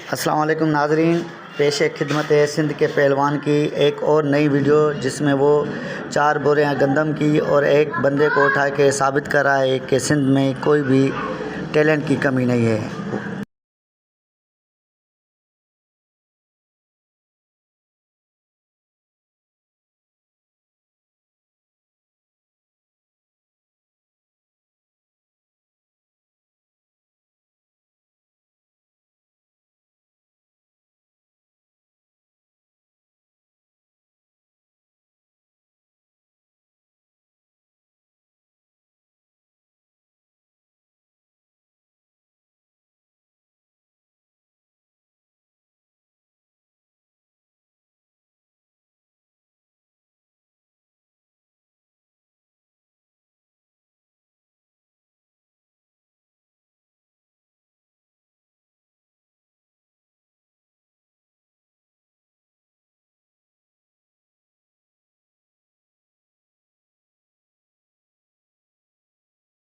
अस्सलाम वालेकुम नाज़रीन, पेश है खिदमत सिंध के पहलवान की एक और नई वीडियो जिसमें वो 4 बोरियां गंदम की और एक बंदे को उठा के साबित कर रहा है कि सिंध में कोई भी टैलेंट की कमी नहीं है।